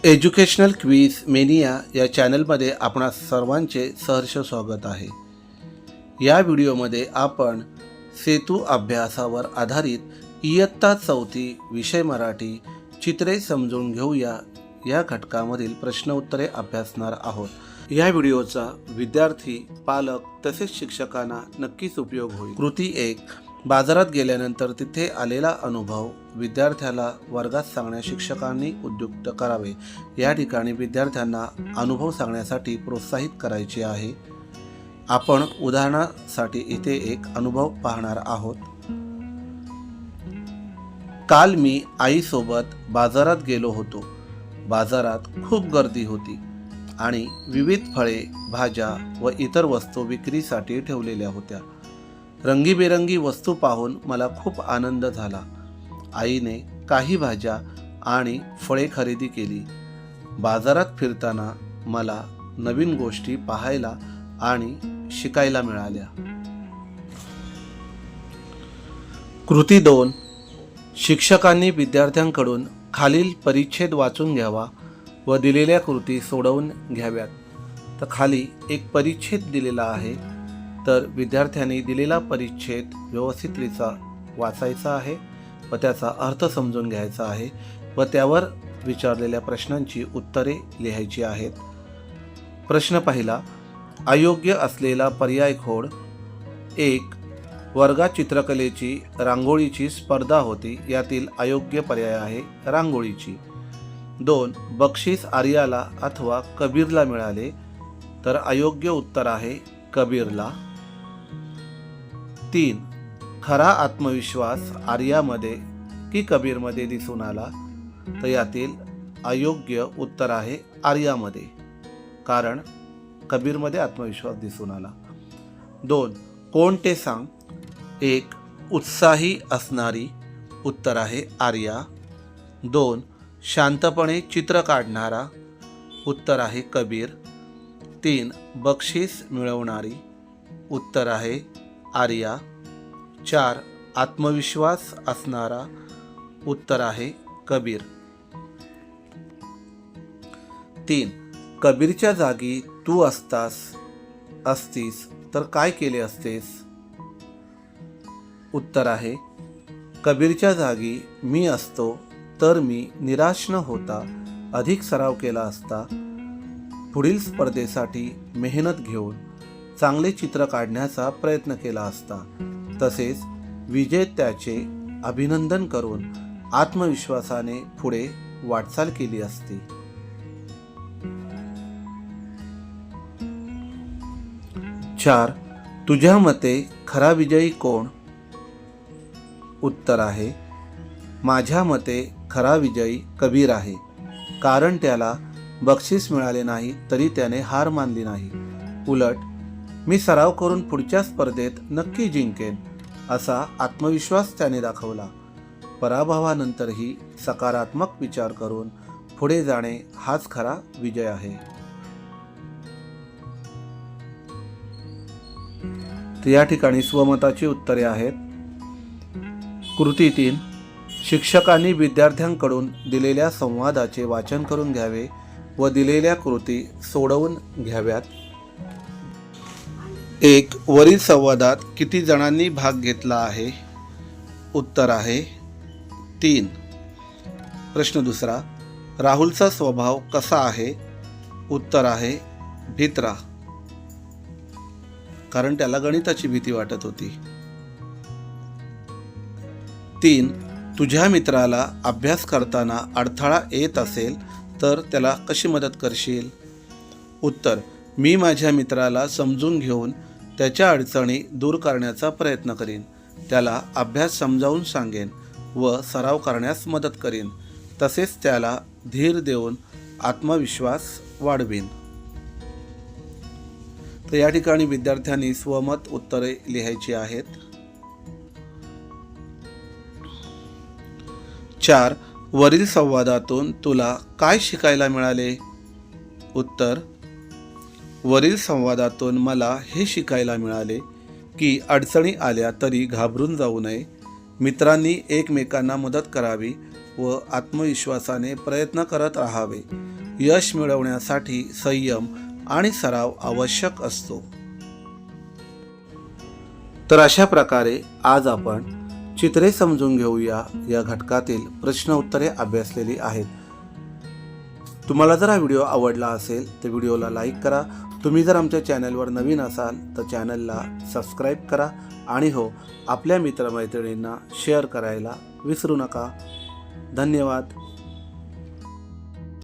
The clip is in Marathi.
एज्युकेशनल क्विज मेनिया या चॅनलमध्ये आपणा सर्वांचे सहर्ष स्वागत आहे। या व्हिडिओमध्ये आपण सेतू अभ्यासावर आधारित इयत्ता 4 विषय मराठी चित्रे समजून घेऊया या घटकामधील प्रश्न उत्तरे अभ्यासणार आहोत। या व्हिडिओचा विद्यार्थी, पालक तसेच शिक्षकांना नक्कीच उपयोग होईल। कृती 1, बाजारात गेल्यानंतर तिथे आलेला अनुभव विद्यार्थ्याला वर्गात सांगण्यास शिक्षकांनी उद्युक्त करावे। या ठिकाणी विद्यार्थ्यांना अनुभव सांगण्यासाठी प्रोत्साहित करायचे आहे। आपण उदाहरणासाठी इथे एक अनुभव पाहणार आहोत। काल मी आईसोबत बाजारात गेलो होतो। बाजारात खूप गर्दी होती आणि विविध फळे, भाज्या व इतर वस्तू विक्रीसाठी ठेवलेल्या होत्या। रंगीबेरंगी वस्तू पाहून मला खूप आनंद झाला। आईने काही भाज्या आणि फळे खरेदी केली। बाजारात फिरताना मला नवीन गोष्टी पाहायला आणि शिकायला मिळाल्या। कृती 2, शिक्षकांनी विद्यार्थ्यांकडून खालील परिच्छेद वाचून घ्यावा व दिलेल्या कृती सोडवून घ्याव्यात। तर खाली एक परिच्छेद दिलेला आहे, तर विद्यार्थ्यांनी दिलेला परिच्छेद व्यवस्थितरित्या वाचायचा आहे व त्याचा अर्थ समजून घ्यायचा आहे व त्यावर विचारलेल्या प्रश्नांची उत्तरे लिहायची आहेत। प्रश्न पहिला, अयोग्य असलेला पर्याय खोड। 1, वर्गात चित्रकलेची रांगोळीची स्पर्धा होती, यातील अयोग्य पर्याय आहे रांगोळीची। 2, बक्षीस आर्याला अथवा कबीरला मिळाले, तर अयोग्य उत्तर आहे कबीरला। 3, खरा आत्मविश्वास आर्यामध्ये की कबीरमध्ये दिसून आला, तर यातील अयोग्य उत्तर आहे आर्यामध्ये, कारण कबीरमध्ये आत्मविश्वास दिसून आला। 2, कोण ते सांग। 1, उत्साही असणारी, उत्तर आहे आर्या। 2, शांतपणे चित्र काढणारा, उत्तर आहे कबीर। 3, बक्षीस मिळवणारी, उत्तर आहे आर्या। 4, आत्मविश्वास असणारा, उत्तर आहे कबीर। 3, कबीरच्या जागी तू असतीस तर काय केले असतेस, उत्तर आहे कबीरच्या जागी मी असतो तर मी निराश न होता अधिक सराव केला असता, पुढील स्पर्धेसाठी मेहनत घेऊन चांगले चित्र काढण्याचा प्रयत्न केला असता, तसेच विजेत्याचे अभिनंदन करून आत्मविश्वासाने पुढे वाटचाल केली असती। 4, तुझ्या मते खरा विजयी कोण, उत्तर आहे माझ्या मते खरा विजयी कबीर आहे, कारण त्याला बक्षीस मिळाले नाही तरी त्याने हार मानली नाही। उलट मी सराव करून पुढच्या स्पर्धेत नक्की जिंकेन असा आत्मविश्वास त्याने दाखवला। पराभवानंतरही सकारात्मक विचार करून पुढे जाणे हाच खरा विजय आहे। तर या ठिकाणी स्वमताची उत्तरे आहेत। कृती 3, शिक्षकांनी विद्यार्थ्यांकडून दिलेल्या संवादाचे वाचन करून घ्यावे व दिलेल्या कृती सोडवून घ्याव्यात। 1, वरील संवादात किती जणांनी भाग घेतला आहे, उत्तर आहे 3। प्रश्न दुसरा, राहुलचा स्वभाव कसा आहे, उत्तर आहे भित्रा, कारण त्याला गणिताची भीती वाटत होती। 3, तुझ्या मित्राला अभ्यास करताना अडथळा येत असेल तर त्याला कशी मदत करशील, उत्तर मी माझ्या मित्राला समजून घेऊन त्याच्या अडचणी दूर करण्याचा प्रयत्न करीन, त्याला अभ्यास समजावून सांगेन व सराव करण्यास मदत करीन, तसेच त्याला धीर देऊन आत्मविश्वास वाढवीन। तर या ठिकाणी विद्यार्थ्यांनी स्वमत उत्तरे लिहायची आहेत। 4, वरील संवादातून तुला काय शिकायला मिळाले, उत्तर वरील संवादातून मला हे शिकायला मिळाले की अडचणी आल्या तरी घाबरून जाऊ नये, मित्रांनी एकमेकांना मदत करावी व आत्मविश्वासाने प्रयत्न करत राहावे. यश मिळवण्यासाठी संयम आणि सराव आवश्यक असतो. तर अशा प्रकारे आज आपण चित्रे समजून घेऊया या घटकातील प्रश्न उत्तरे अभ्यासलेली आहेत. तुम्हाला जर हा व्हिडिओ आवडला असेल तर व्हिडिओला लाईक करा. तुम्ही जर आमच्या चॅनलवर नवीन असाल तर चॅनलला सबस्क्राईब करा आणि हो, आपल्या मित्रमैत्रिणींना शेअर करायला विसरू नका. धन्यवाद.